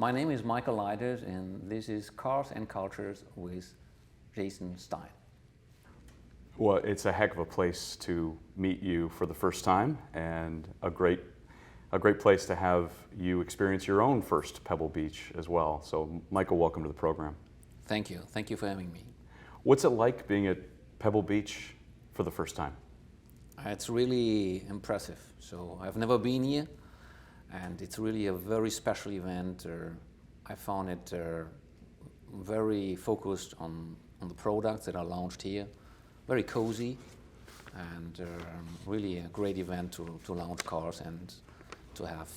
My name is Michael Leiters, and this is Cars and Cultures with Jason Stein. Well, it's a heck of a place to meet you for the first time, and a great place to have you experience your own first Pebble Beach as well. So, Michael, welcome to the program. Thank you. Thank you for having me. What's it like being at Pebble Beach for the first time? It's really impressive. So I've never been here, and it's really a very special event. I found it very focused on the products that are launched here, very cozy, and really a great event to launch cars and to have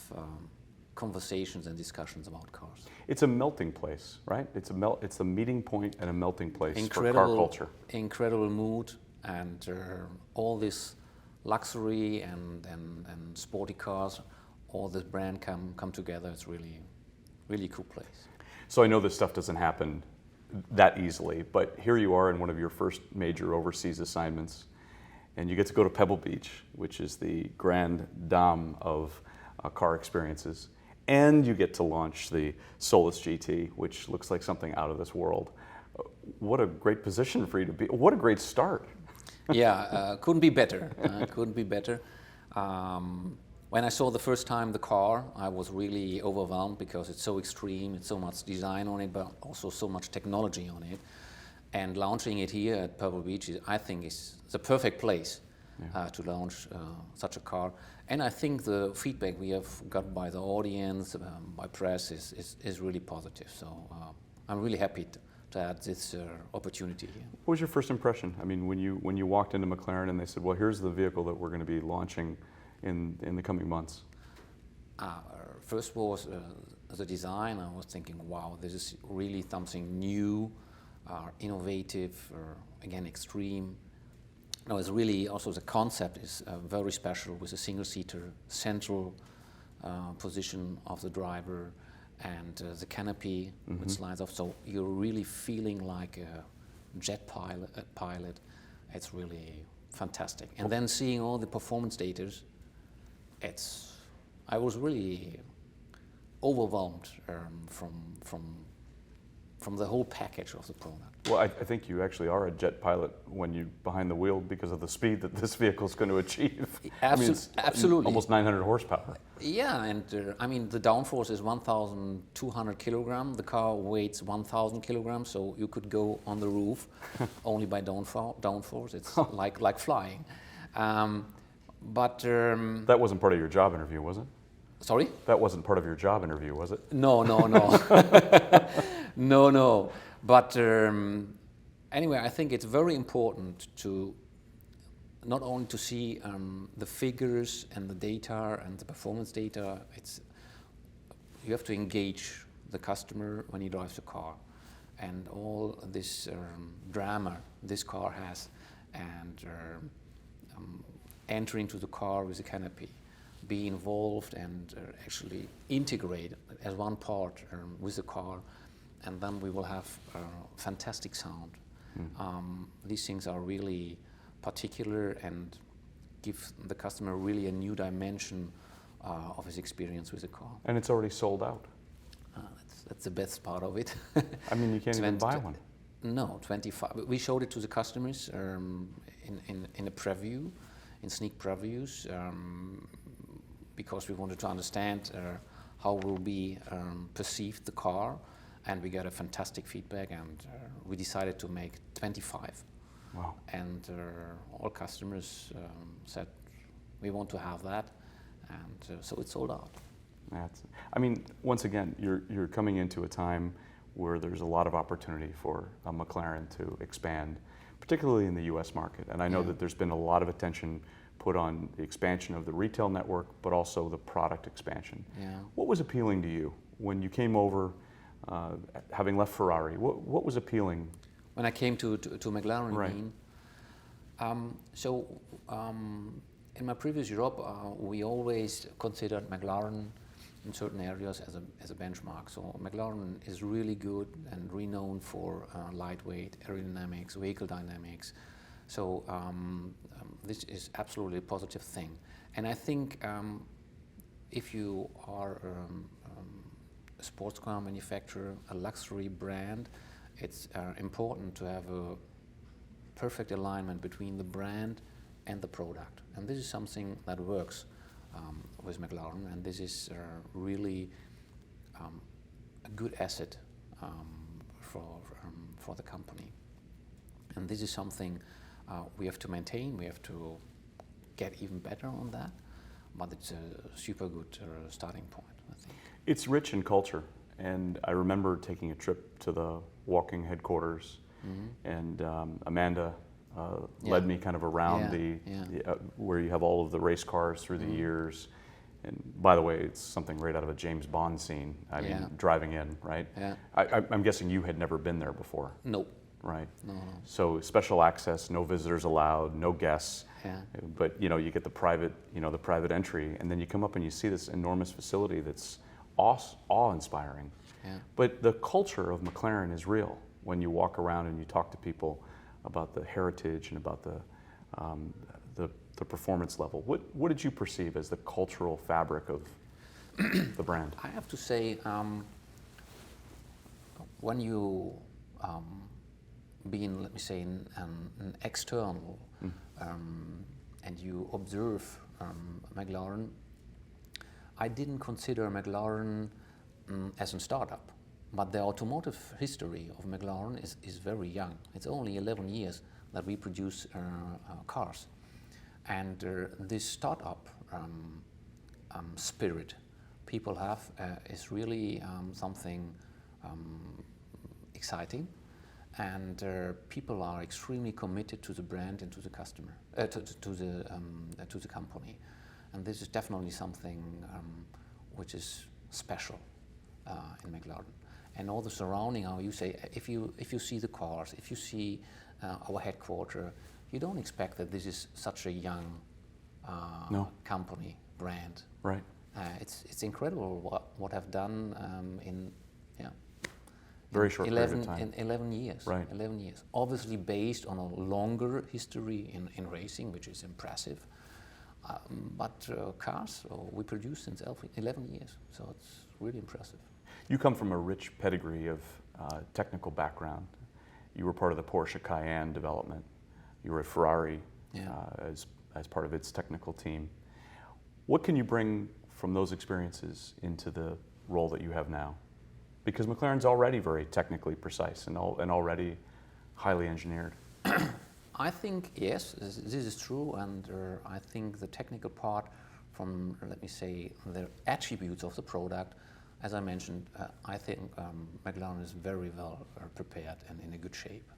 conversations and discussions about cars. It's a melting place, right? It's a meeting point and a melting place for car culture. Incredible mood, and all this luxury and sporty cars, all this brand come together. It's really cool place. So I know this stuff doesn't happen that easily, but here you are in one of your first major overseas assignments, and you get to go to Pebble Beach, which is the grand dame of car experiences, and you get to launch the Solus GT, which looks like something out of this world. What a great position for you to be. What a great start. Yeah, couldn't be better. Couldn't be better. When I saw the first time the car, I was really overwhelmed because it's so extreme, it's so much design on it, but also so much technology on it. And launching it here at Pebble Beach, I think is the perfect place to launch such a car. And I think the feedback we have got by the audience, by press, is really positive. So I'm really happy to have this opportunity here. What was your first impression? I mean, when you walked into McLaren and they said, well, here's the vehicle that we're going to be launching in the coming months? First was the design. I was thinking, wow, this is really something new, innovative, again, extreme. No, it's really also the concept is very special with a single-seater central position of the driver and the canopy which slides off. So you're really feeling like a jet pilot. It's really fantastic. And then seeing all the performance data, I was really overwhelmed from the whole package of the product. Well, I think you actually are a jet pilot when you're behind the wheel because of the speed that this vehicle is going to achieve. Absolutely. Almost 900 horsepower. Yeah, and I mean, the downforce is 1,200 kilograms. The car weighs 1,000 kilograms, so you could go on the roof only by downforce. It's like flying. That wasn't part of your job interview, was it? Sorry? That wasn't part of your job interview, was it? No. No. But anyway, I think it's very important to not only to see the figures and the data and the performance data. You have to engage the customer when he drives the car, and all this drama this car has, and entering to the car with the canopy, be involved and actually integrate as one part with the car, and then we will have fantastic sound. These things are really particular and give the customer really a new dimension of his experience with the car. And it's already sold out. That's the best part of it. I mean, you can't even buy one. No, 25. We showed it to the customers in a preview, in sneak previews, because we wanted to understand how will be perceived the car, and we got a fantastic feedback, and we decided to make 25. Wow. And all customers said, we want to have that, and so it's sold out. I mean, once again, you're coming into a time where there's a lot of opportunity for McLaren to expand, particularly in the US market. And I know that there's been a lot of attention put on the expansion of the retail network, but also the product expansion. Yeah. What was appealing to you when you came over, having left Ferrari? What was appealing? When I came to McLaren, right. In my previous job, we always considered McLaren in certain areas as a benchmark. So McLaren is really good and renowned for lightweight, aerodynamics, vehicle dynamics. So this is absolutely a positive thing. And I think if you are a sports car manufacturer, a luxury brand, it's important to have a perfect alignment between the brand and the product. And this is something that works with McLaren, and this is really a good asset for the company. And this is something we have to maintain. We have to get even better on that, but it's a super good starting point, I think. It's rich in culture, and I remember taking a trip to the walking headquarters, and Amanda led me kind of around where you have all of the race cars through the years. And by the way, it's something right out of a James Bond scene. I mean, driving in, right? Yeah. I'm guessing you had never been there before. Nope. Right. No. So special access, no visitors allowed, no guests. Yeah. But you get the private entry, and then you come up and you see this enormous facility that's awe-inspiring. Yeah. But the culture of McLaren is real when you walk around and you talk to people about the heritage and about the performance level. What did you perceive as the cultural fabric of the brand? I have to say, when you being, let me say, an external, and you observe McLaren, I didn't consider McLaren as a startup, but the automotive history of McLaren is very young. It's only 11 years that we produce cars. And this startup spirit people have is really something exciting. And people are extremely committed to the brand and to the customer, to the company, and this is definitely something which is special in McLaren. And all the surrounding, how you say, if you see the cars, if you see our headquarters, you don't expect that this is such a young company brand. Right. It's incredible what I've done in very short period of time. In 11 years. Right. 11 years. Obviously based on a longer history in racing, which is impressive. But cars, we produce since 11 years, so it's really impressive. You come from a rich pedigree of technical background. You were part of the Porsche Cayenne development. You were at Ferrari as part of its technical team. What can you bring from those experiences into the role that you have now? Because McLaren's already very technically precise and already highly engineered. I think, yes, this is true, and I think the technical part from, let me say, the attributes of the product, as I mentioned, I think McLaren is very well prepared and in a good shape.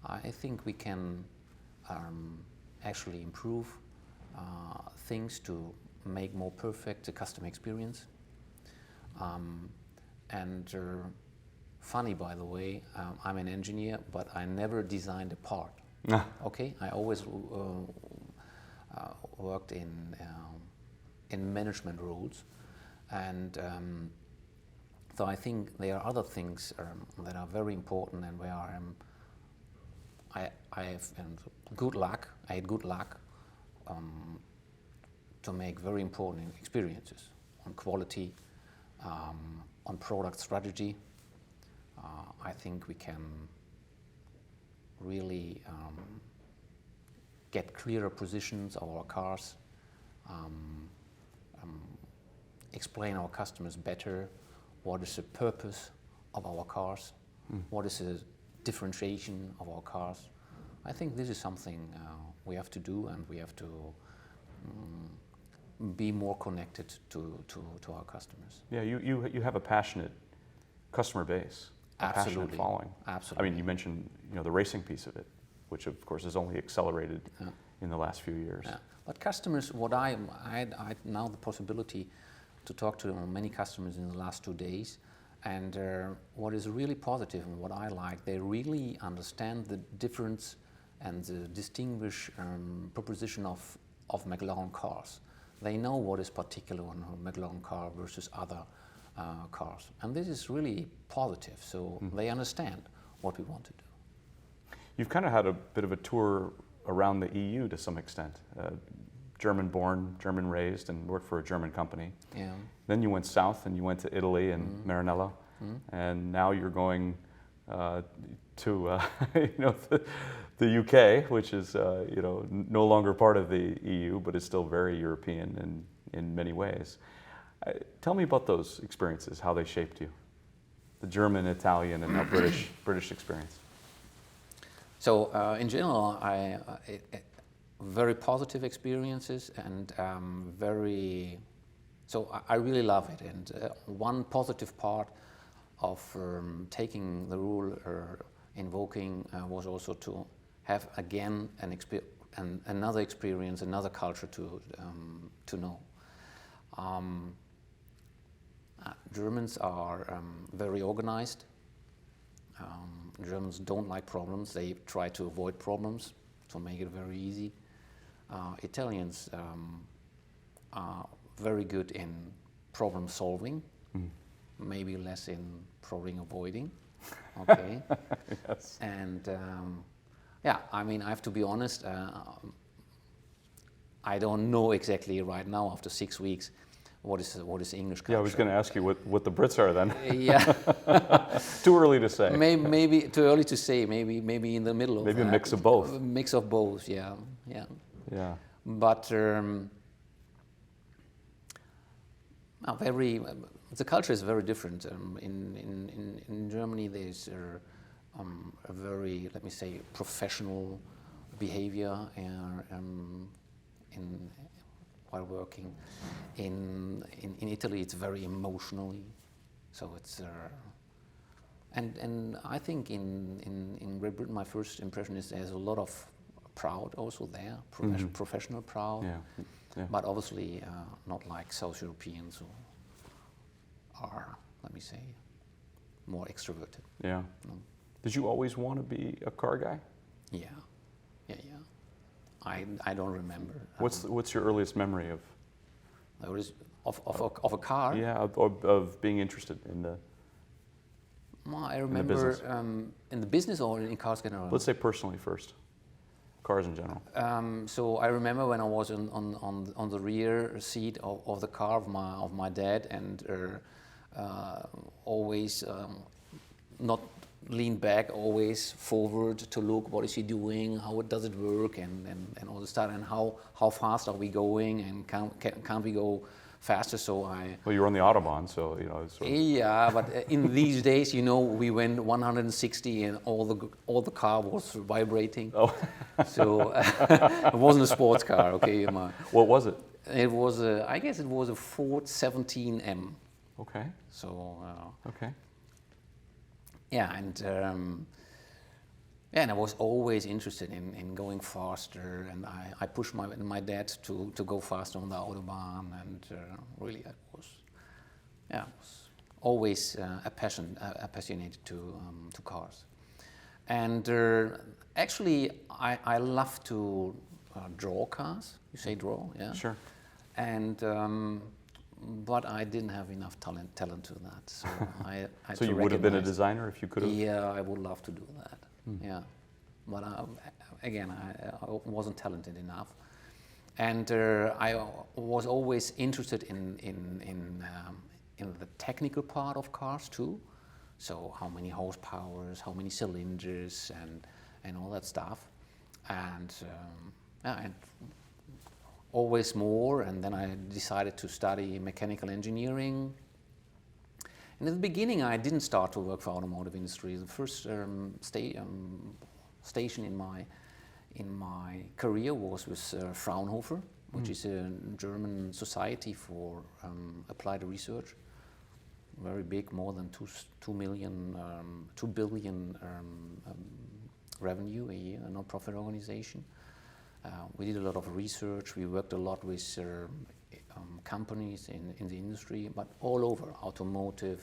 I think we can actually improve things to make more perfect the customer experience. And funny, by the way, I'm an engineer, but I never designed a part. Okay, I always worked in management roles, and so I think there are other things that are very important, and where I have good luck. I had good luck to make very important experiences on quality. On product strategy, I think we can really get clearer positions of our cars, explain our customers better what is the purpose of our cars, what is the differentiation of our cars. I think this is something we have to do, and we have to be more connected to our customers. Yeah, you have a passionate customer base, a passionate following. Absolutely. I mean, you mentioned the racing piece of it, which of course has only accelerated in the last few years. Yeah. But customers, I had now the possibility to talk to many customers in the last 2 days, and what is really positive and what I like, they really understand the difference and the distinguished proposition of McLaren cars. They know what is particular on a McLaren car versus other cars. And this is really positive, so they understand what we want to do. You've kind of had a bit of a tour around the EU to some extent. German-born, German-raised, and worked for a German company. Yeah. Then you went south and you went to Italy and Maranello, and now you're going to the UK, which is no longer part of the EU, but is still very European in many ways. Tell me about those experiences, how they shaped you, the German, Italian, and now British experience. So in general, very positive experiences and I really love it. And one positive part of taking the rule invoking was also to have again another experience, another culture to know. Germans are very organized. Germans don't like problems. They try to avoid problems to make it very easy. Italians are very good in problem solving, maybe less in problem avoiding. Okay. Yes. And I mean, I have to be honest. I don't know exactly right now after 6 weeks what is English culture. Yeah, I was going to ask you what the Brits are then. Yeah. Too early to say. Maybe too early to say. Maybe in the middle of maybe a mix of both. A mix of both. Yeah. Yeah. But the culture is very different. In Germany, there's a very, let me say, professional behavior while working. In Italy, it's very emotionally. So it's and I think in Great Britain, my first impression is there's a lot of proud also there, professional proud. Yeah. But obviously not like South Europeans who are, let me say, more extroverted. Yeah. No? Did you always want to be a car guy? Yeah. I don't remember. What's your earliest memory of a car? Yeah, of being interested in the. Well, I remember in the business or in cars in general. Let's say personally first. Cars in general. So I remember when I was on the rear seat of the car of my dad, and always not lean back, always forward to look what is he doing, how does it work, and all the stuff, and how fast are we going, and can't we go faster? So Well, you were on the Autobahn, so Sort of. Yeah, but in these days, we went 160 and all the car was vibrating. Oh. So it wasn't a sports car, okay. What was it? It was I guess it was a Ford 17M. Okay. So. Okay. Yeah, and I was always interested in going faster, and I pushed my dad to go faster on the Autobahn, and really I was always passionate to cars. And actually, I love to draw cars. You say draw, yeah? Sure. And but I didn't have enough talent to that. So I So you would have been a designer if you could have? Yeah, I would love to do that. Yeah, but again, I wasn't talented enough, and I was always interested in the technical part of cars too. So how many horsepowers, how many cylinders, and all that stuff, and always more. And then I decided to study mechanical engineering. And in the beginning, I didn't start to work for automotive industry. The first station in my career was with Fraunhofer, which is a German society for applied research. Very big, more than 2 billion revenue a year, a non-profit organization. We did a lot of research. We worked a lot with companies in the industry, but all over, automotive,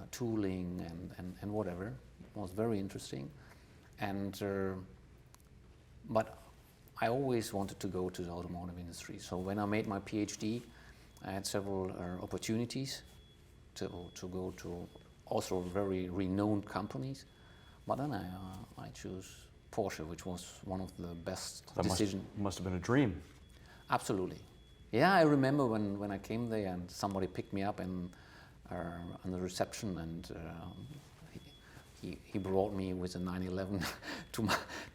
tooling, and whatever. It was very interesting. And but I always wanted to go to the automotive industry. So when I made my PhD, I had several opportunities to go to also very renowned companies. But then I chose Porsche, which was one of the best decisions. Must have been a dream. Absolutely. Yeah, I remember when I came there and somebody picked me up on the reception, and he brought me with a 911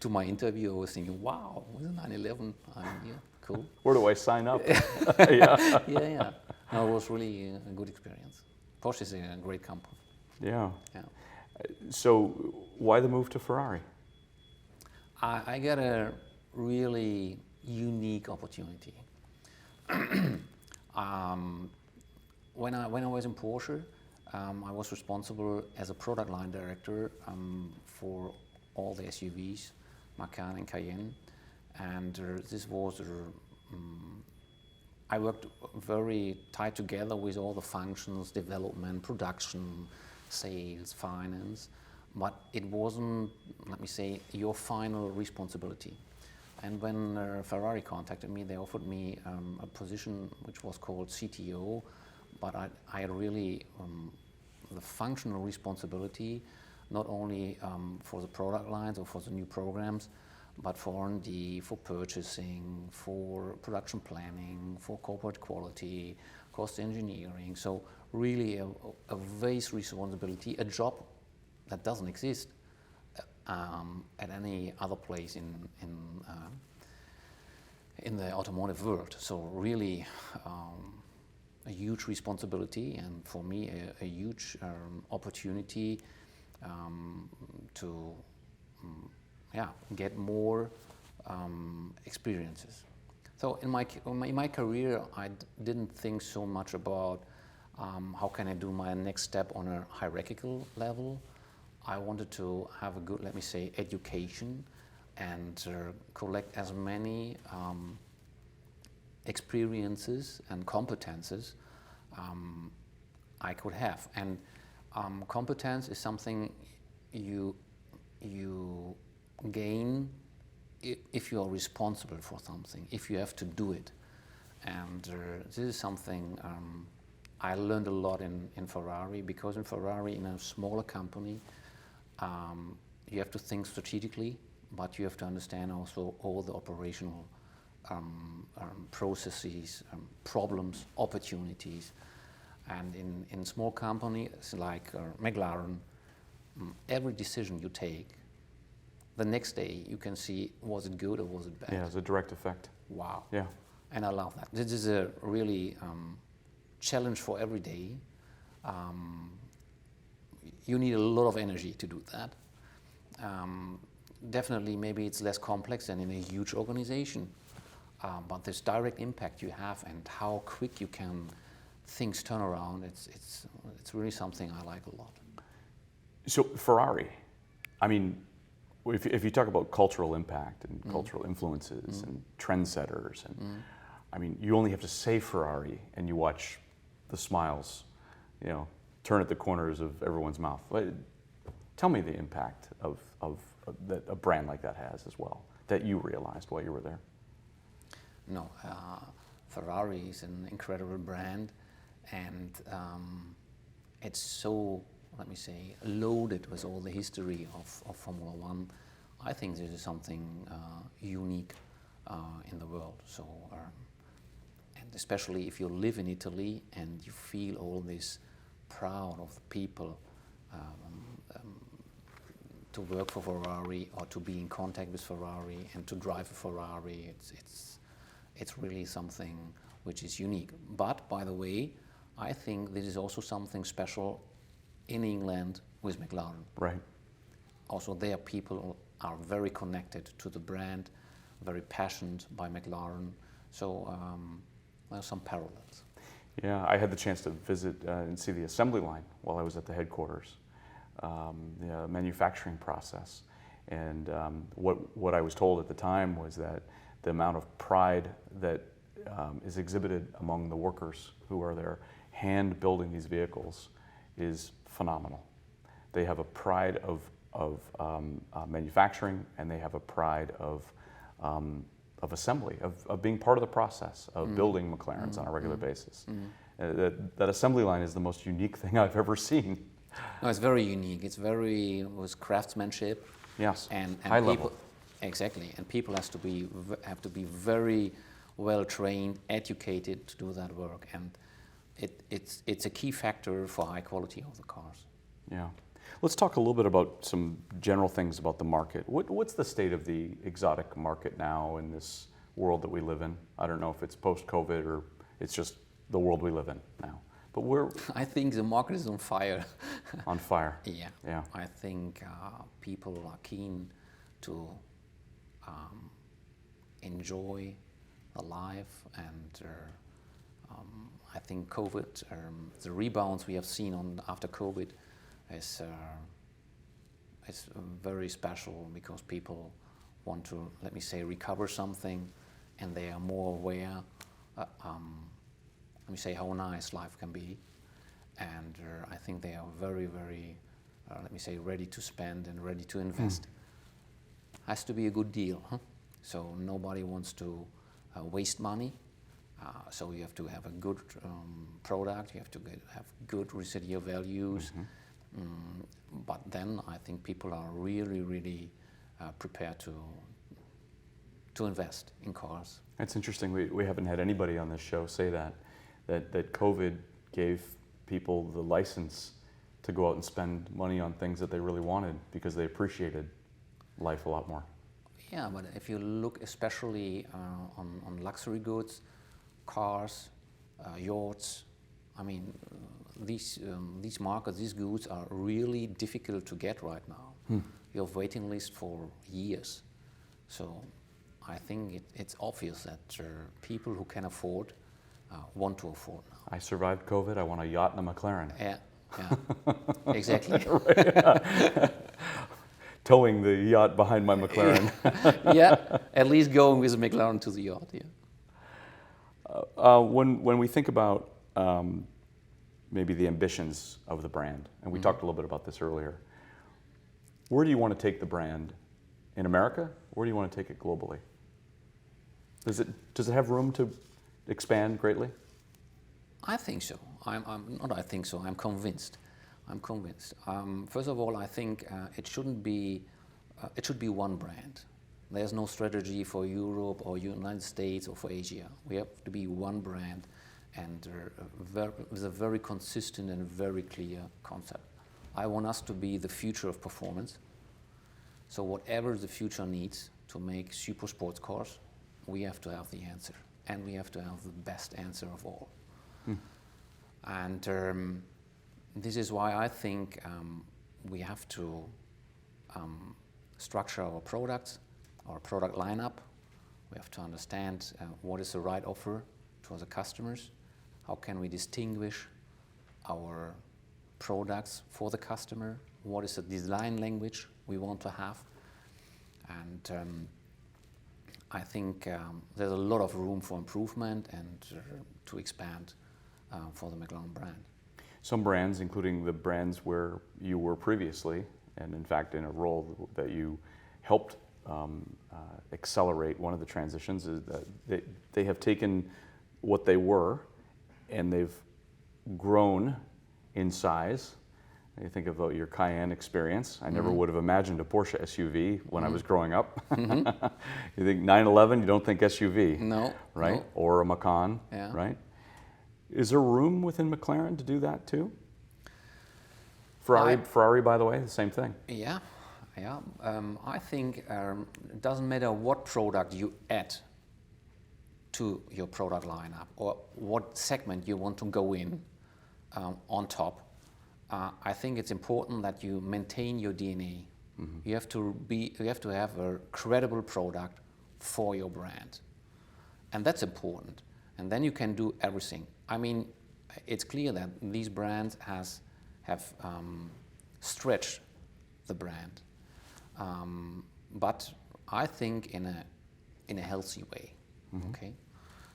to my interview. I was thinking, wow, with a 911, yeah, cool. Where do I sign up? Yeah. No, it was really a good experience. Porsche is a great company. Yeah. Yeah. So why the move to Ferrari? I got a really unique opportunity. When I was in Porsche, I was responsible as a product line director for all the SUVs, Macan and Cayenne, and this was I worked very tight together with all the functions, development, production, sales, finance, but it wasn't, let me say, your final responsibility. And when Ferrari contacted me, they offered me a position which was called CTO, but I had really the functional responsibility, not only for the product lines or for the new programs, but for R&D, for purchasing, for production planning, for corporate quality, cost engineering. So really a vast responsibility, a job that doesn't exist at any other place in the automotive world. So really a huge responsibility, and for me a huge opportunity to get more experiences. So in my career, I didn't think so much about how can I do my next step on a hierarchical level. I wanted to have a good, let me say, education and collect as many experiences and competences I could have. And competence is something you gain if you are responsible for something, if you have to do it. And this is something I learned a lot in Ferrari, because in Ferrari, in a smaller company, you have to think strategically, but you have to understand also all the operational processes, problems, opportunities. And in small companies like McLaren, every decision you take, the next day you can see, was it good or was it bad? Yeah, it's a direct effect. Wow. Yeah. And I love that. This is a really challenge for every day. You need a lot of energy to do that. Definitely, maybe it's less complex than in a huge organization, but this direct impact you have and how quick you can things turn around, it's really something I like a lot. So Ferrari, I mean, if you talk about cultural impact and cultural influences and trendsetters, and I mean, you only have to say Ferrari and you watch the smiles, turn at the corners of everyone's mouth. Tell me the impact of that a brand like that has as well, that you realized while you were there. No, Ferrari is an incredible brand, and it's so, let me say, loaded with all the history of Formula One. I think this is something unique in the world. So, and especially if you live in Italy and you feel all this proud of the people to work for Ferrari or to be in contact with Ferrari and to drive a Ferrari, it's really something which is unique. But by the way, I think this is also something special in England with McLaren. Right. Also, their people are very connected to the brand, very passionate by McLaren. So there are some parallels. Yeah, I had the chance to visit and see the assembly line while I was at the headquarters, the manufacturing process. And what I was told at the time was that the amount of pride that is exhibited among the workers who are there hand building these vehicles is phenomenal. They have a pride of manufacturing, and they have a pride of assembly, of being part of the process of building McLarens on a regular basis. That assembly line is the most unique thing I've ever seen. No, it's very unique. It was craftsmanship. Yes, and high people, level. Exactly, and people have to be very well trained, educated to do that work, and it's a key factor for high quality of the cars. Yeah. Let's talk a little bit about some general things about the market. What's the state of the exotic market now in this world that we live in? I don't know if it's post-COVID or it's just the world we live in now. But I think the market is on fire. On fire. Yeah. Yeah. I think people are keen to enjoy the life, and I think COVID, the rebounds we have seen after COVID is very special, because people want to, let me say, recover something, and they are more aware, let me say, how nice life can be. And I think they are very, very, let me say, ready to spend and ready to invest. Has to be a good deal, huh? So nobody wants to waste money. So you have to have a good product, you have to have good residual values. But then I think people are really, really prepared to invest in cars. It's interesting, we haven't had anybody on this show say that COVID gave people the license to go out and spend money on things that they really wanted because they appreciated life a lot more. Yeah, but if you look especially on luxury goods, cars, yachts, I mean, these markets, these goods are really difficult to get right now. You have waiting lists for years. So I think it's obvious that people who can afford want to afford now. I survived COVID, I want a yacht and a McLaren. Yeah, exactly. Towing the yacht behind my McLaren. Yeah, at least going with a McLaren to the yacht, yeah. When we think about maybe the ambitions of the brand, and we talked a little bit about this earlier, where do you want to take the brand in America? Where do you want to take it globally? Does it have room to expand greatly? I think so. I'm convinced. First of all, I think it should be one brand. There's no strategy for Europe or United States or for Asia. We have to be one brand, and with a very consistent and very clear concept. I want us to be the future of performance. So whatever the future needs to make super sports cars, we have to have the answer, and we have to have the best answer of all. And this is why I think we have to structure our products, our product lineup. We have to understand what is the right offer to the customers. How can we distinguish our products for the customer? What is the design language we want to have? And I think there's a lot of room for improvement and to expand for the McLaren brand. Some brands, including the brands where you were previously, and in fact in a role that you helped accelerate one of the transitions, is that they have taken what they were and they've grown in size. You think about your Cayenne experience. I never would have imagined a Porsche SUV when I was growing up. You think 911, you don't think SUV. No. Right? No. Or a Macan, Yeah. right? Is there room within McLaren to do that too? Ferrari, by the way, the same thing. Yeah. I think it doesn't matter what product you add to your product lineup or what segment you want to go in on top. I think it's important that you maintain your DNA. You have to have a credible product for your brand, and that's important. And then you can do everything. I mean, it's clear that these brands have stretched the brand, but I think in a healthy way. Okay,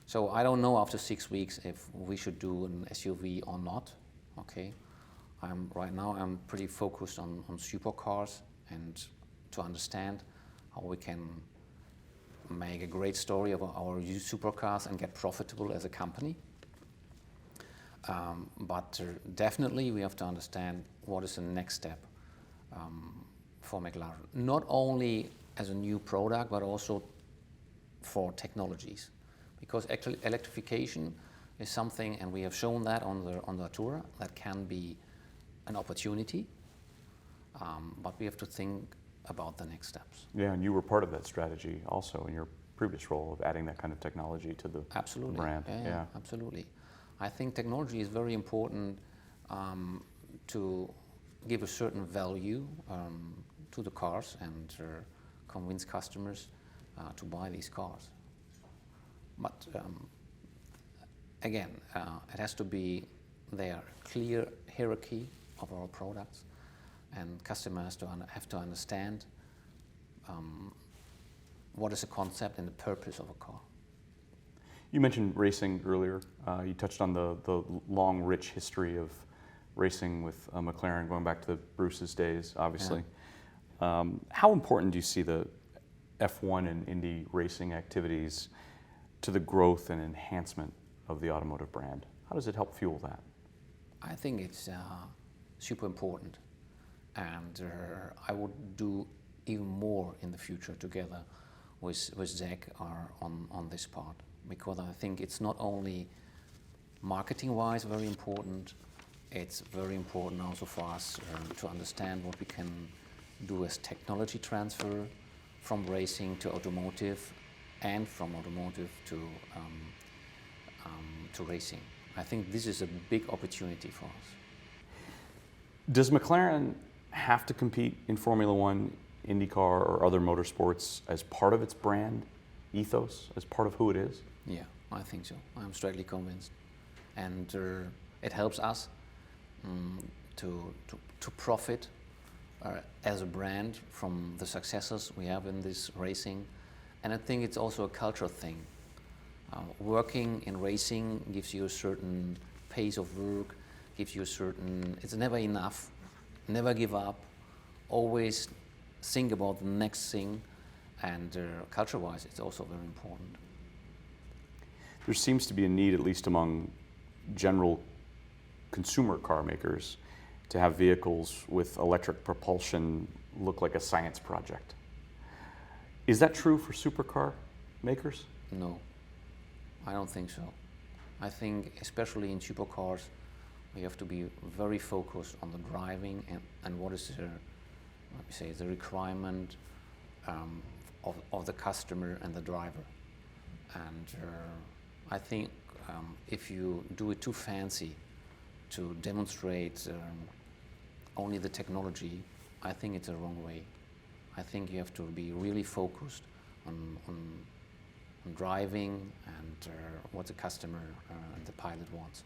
so I don't know after 6 weeks if we should do an SUV or not. Okay, right now I'm pretty focused on supercars and to understand how we can make a great story of our used supercars and get profitable as a company. But definitely we have to understand what is the next step for McLaren. Not only as a new product, but also for technologies. because actually electrification is something, and we have shown that on the tour, that can be an opportunity, but we have to think about the next steps. Yeah, and you were part of that strategy also in your previous role of adding that kind of technology to the brand. Yeah, absolutely. I think technology is very important to give a certain value to the cars and convince customers to buy these cars. But again, it has to be there, clear hierarchy of our products, and customers have to understand what is the concept and the purpose of a car. You mentioned racing earlier. You touched on the long, rich history of racing with McLaren, going back to Bruce's days, obviously. Yeah. How important do you see the F1 and Indy racing activities to the growth and enhancement of the automotive brand? How does it help fuel that? I think it's super important, and I would do even more in the future together with Zach on this part, because I think it's not only marketing-wise very important, it's very important also for us to understand what we can do as technology transfer from racing to automotive, and from automotive to racing. I think this is a big opportunity for us. Does McLaren have to compete in Formula One, IndyCar, or other motorsports as part of its brand ethos, as part of who it is? Yeah, I think so. I'm straightly convinced. And it helps us to profit as a brand from the successes we have in this racing. And I think it's also a cultural thing. Working in racing gives you a certain pace of work, gives you a certain, it's never enough, never give up, always think about the next thing, and culture-wise it's also very important. There seems to be a need, at least among general consumer car makers, to have vehicles with electric propulsion look like a science project. Is that true for supercar makers? No, I don't think so. I think especially in supercars we have to be very focused on the driving and what is the requirement of the customer and the driver. And I think if you do it too fancy to demonstrate only the technology, I think it's the wrong way. I think you have to be really focused on driving and what the customer and the pilot wants.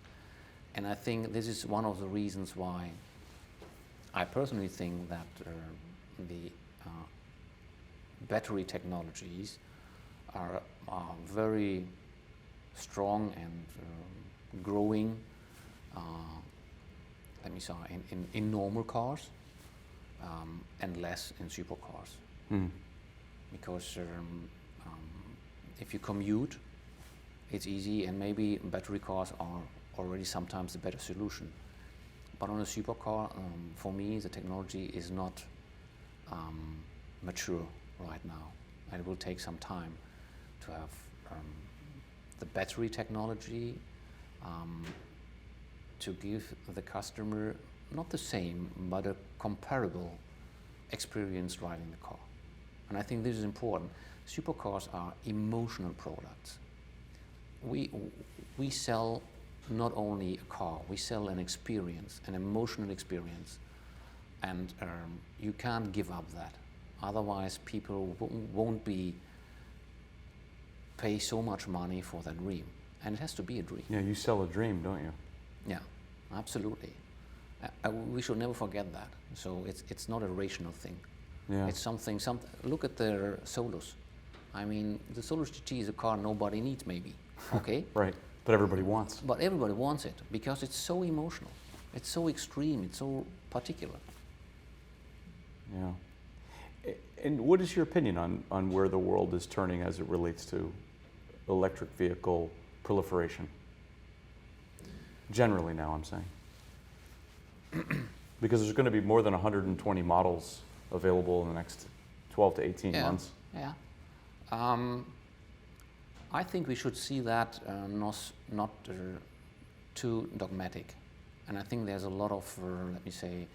And I think this is one of the reasons why I personally think that the battery technologies are very strong and growing. Let me say in normal cars and less in supercars. Because if you commute, it's easy, and maybe battery cars are already sometimes the better solution. But on a supercar, for me, the technology is not mature right now, and it will take some time to have the battery technology to give the customer not the same, but a comparable experience driving the car. And I think this is important. Supercars are emotional products. We sell not only a car, we sell an experience, an emotional experience, and you can't give up that. Otherwise, people won't pay so much money for that dream, and it has to be a dream. Yeah, you sell a dream, don't you? Yeah, absolutely. We should never forget that. So it's not a rational thing. Yeah. It's something. Look at the Solus. I mean, the Solus GT is a car nobody needs, maybe. Okay. Right. But everybody wants. But everybody wants it because it's so emotional. It's so extreme. It's so particular. Yeah. And what is your opinion on where the world is turning as it relates to electric vehicle proliferation? Generally now, I'm saying. Because there's going to be more than 120 models available in the next 12 to 18 months. Yeah. I think we should see that not too dogmatic. And I think there's a lot of, let me say,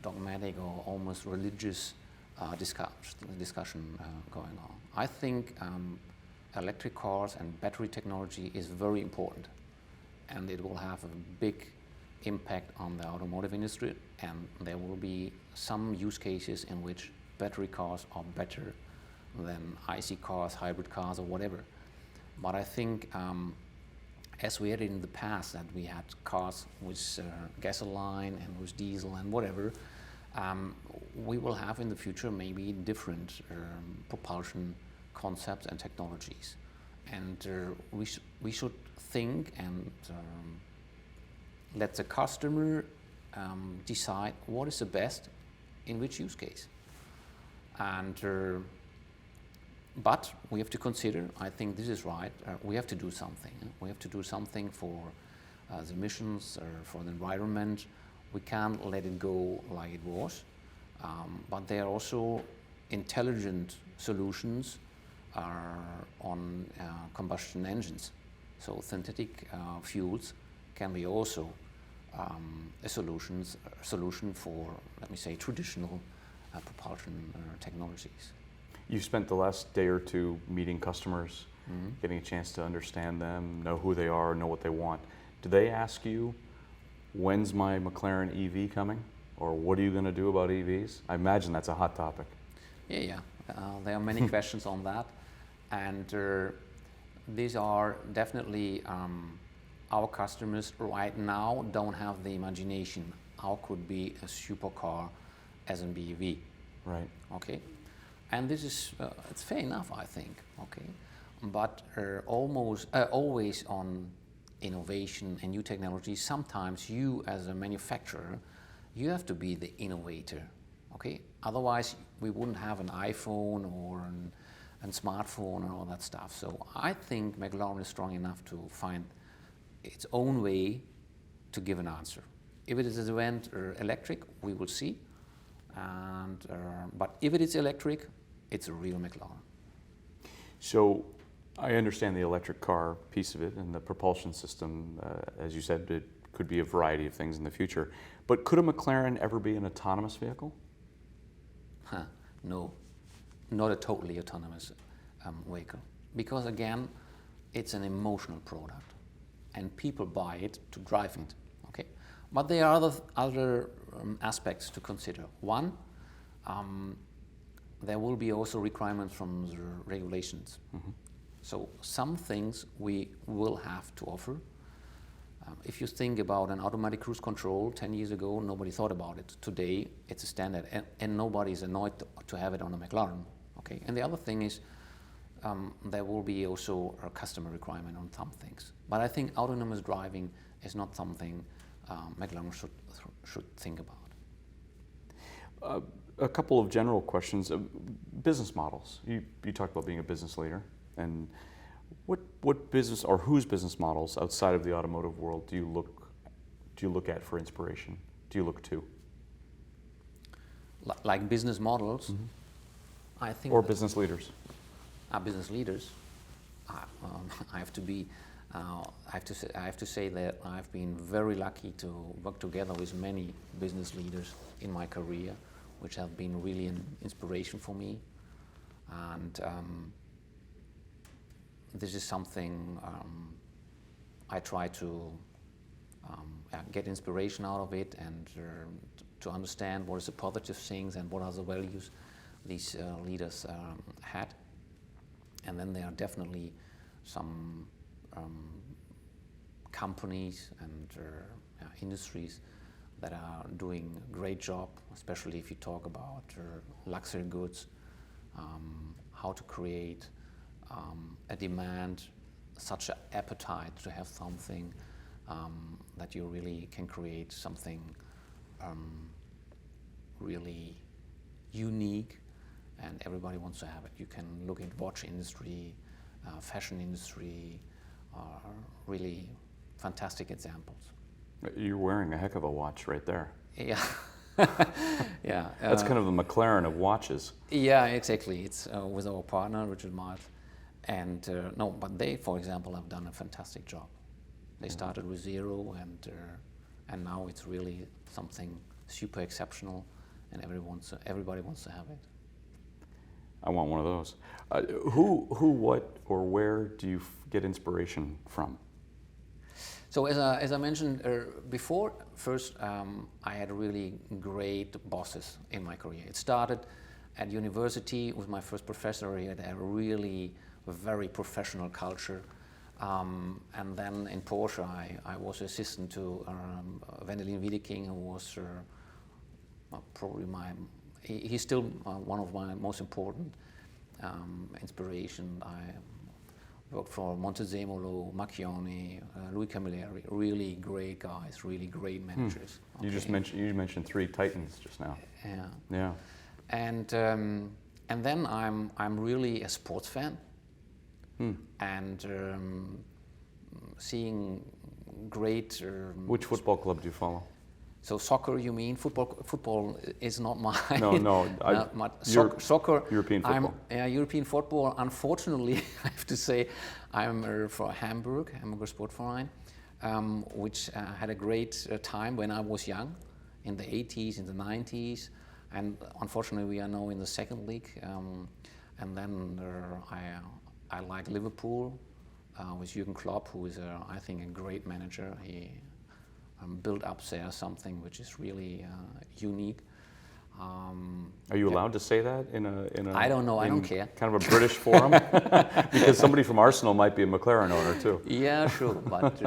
dogmatic or almost religious discussion going on. I think electric cars and battery technology is very important, and it will have a big impact on the automotive industry, and there will be some use cases in which battery cars are better than IC cars, hybrid cars, or whatever. But I think as we had in the past, that we had cars with gasoline and with diesel and whatever, we will have in the future maybe different propulsion concepts and technologies. And we should think and let the customer decide what is the best in which use case. And but we have to consider, I think this is right, we have to do something. We have to do something for the emissions, for the environment. We can't let it go like it was. But there are also intelligent solutions on combustion engines. So synthetic fuels can be also a solution for, let me say, traditional propulsion technologies. You spent the last day or two meeting customers, getting a chance to understand them, know who they are, know what they want. Do they ask you, when's my McLaren EV coming? Or what are you going to do about EVs? I imagine that's a hot topic. Yeah. There are many questions on that. And these are definitely our customers right now don't have the imagination how could be a supercar as an BEV. Right. Okay. And this is it's fair enough, I think. Okay. But always on innovation and new technology, sometimes you as a manufacturer, you have to be the innovator. Okay. Otherwise, we wouldn't have an iPhone or a smartphone and all that stuff. So I think McLaren is strong enough to find its own way to give an answer. If it is electric, we will see. And but if it is electric, it's a real McLaren. So I understand the electric car piece of it and the propulsion system. As you said, it could be a variety of things in the future. But could a McLaren ever be an autonomous vehicle? No, not a totally autonomous vehicle. Because again, it's an emotional product, and people buy it to drive it. Okay, but there are other aspects to consider. One, there will be also requirements from the regulations. So some things we will have to offer. If you think about an automatic cruise control, 10 years ago, nobody thought about it. Today, it's a standard, and nobody is annoyed to have it on a McLaren. Okay. And the other thing is, there will be also a customer requirement on some things. But I think autonomous driving is not something McLaren should think about. A couple of general questions. Business models. You talked about being a business leader, and what business or whose business models outside of the automotive world do you look at for inspiration? Do you look to? Like business models, I think. Or business leaders. Business leaders. I have to say that I've been very lucky to work together with many business leaders in my career, which have been really an inspiration for me. And this is something I try to get inspiration out of it, and to understand what is the positive things and what are the values these leaders had. And then there are definitely some companies and industries that are doing a great job, especially if you talk about luxury goods, how to create a demand, such an appetite to have something that you really can create something really unique, and everybody wants to have it. You can look at watch industry, fashion industry, really fantastic examples. You're wearing a heck of a watch right there. Yeah. Yeah. That's kind of the McLaren of watches. Yeah, exactly. It's with our partner, Richard Miles. And no, but they, for example, have done a fantastic job. They started with zero, and now it's really something super exceptional, and everybody wants to have it. I want one of those. Who, what, or where do you get inspiration from? So as I mentioned before, first I had really great bosses in my career. It started at university with my first professor. He had a really very professional culture. And then in Porsche, I was assistant to Wendelin Wiedeking, who was probably he's still one of my most important inspiration. I worked for Montezemolo, Macchione, Louis Camilleri, really great guys, really great managers. You just mentioned three titans just now. Yeah. Yeah. And then I'm really a sports fan. And seeing great. Which football club do you follow? So soccer, you mean? Football is not my. No. Soccer. European football. European football. Unfortunately, I have to say, I'm for Hamburger Sportverein, which had a great time when I was young, in the 80s, in the 90s, and unfortunately we are now in the second league. And then I like Liverpool with Jürgen Klopp, who is, I think, a great manager. He built up there something which is really unique. Are you allowed to say that in a? I don't know. I don't care. Kind of a British forum, because somebody from Arsenal might be a McLaren owner too. Yeah, sure, but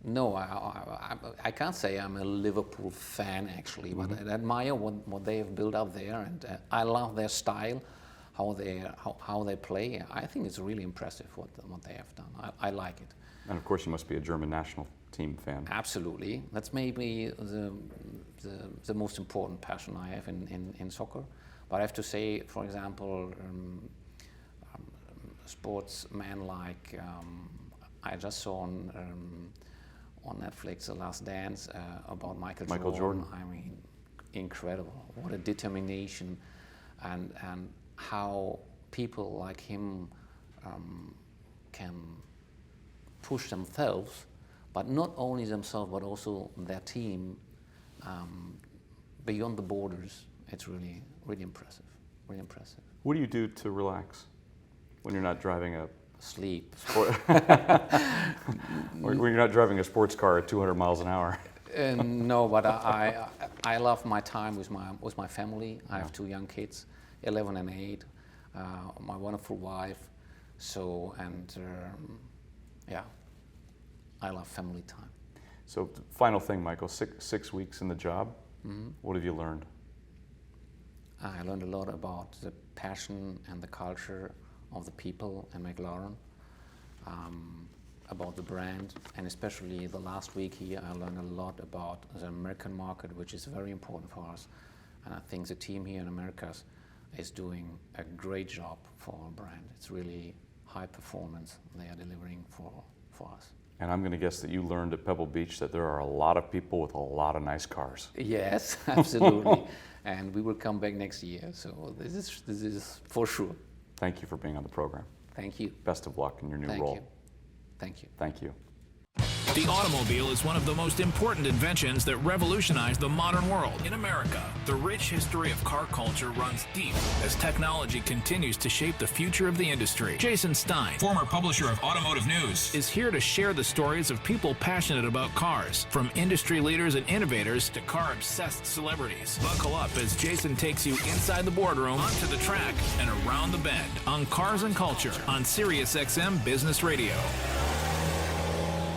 no, I can't say I'm a Liverpool fan actually, but I admire what they have built up there, and I love their style. How they play, I think it's really impressive what they have done. I like it. And of course, you must be a German national team fan. Absolutely, that's maybe the most important passion I have in soccer. But I have to say, for example, sportsmen like I just saw on Netflix The Last Dance about Michael Jordan. I mean, incredible! What a determination, and how people like him can push themselves, but not only themselves, but also their team beyond the borders. It's really, really impressive. Really impressive. What do you do to relax when you're not driving a sleep? When you're not driving a sports car at 200 miles an hour? No, but I love my time with my family. I have two young kids, 11 and 8. My wonderful wife. So I love family time. So final thing, Michael, six weeks in the job. What have you learned? I learned a lot about the passion and the culture of the people in McLaren, about the brand, and especially the last week here I learned a lot about the American market, which is very important for us. And I think the team here in America is doing a great job for our brand. It's really high performance they are delivering for us. And I'm going to guess that you learned at Pebble Beach that there are a lot of people with a lot of nice cars. Yes, absolutely. And we will come back next year. So this is for sure. Thank you for being on the program. Thank you. Best of luck in your new role. Thank you. Thank you. The automobile is one of the most important inventions that revolutionized the modern world. In America, the rich history of car culture runs deep as technology continues to shape the future of the industry. Jason Stein, former publisher of Automotive News, is here to share the stories of people passionate about cars, from industry leaders and innovators to car-obsessed celebrities. Buckle up as Jason takes you inside the boardroom, onto the track, and around the bend on Cars and Culture on SiriusXM Business Radio.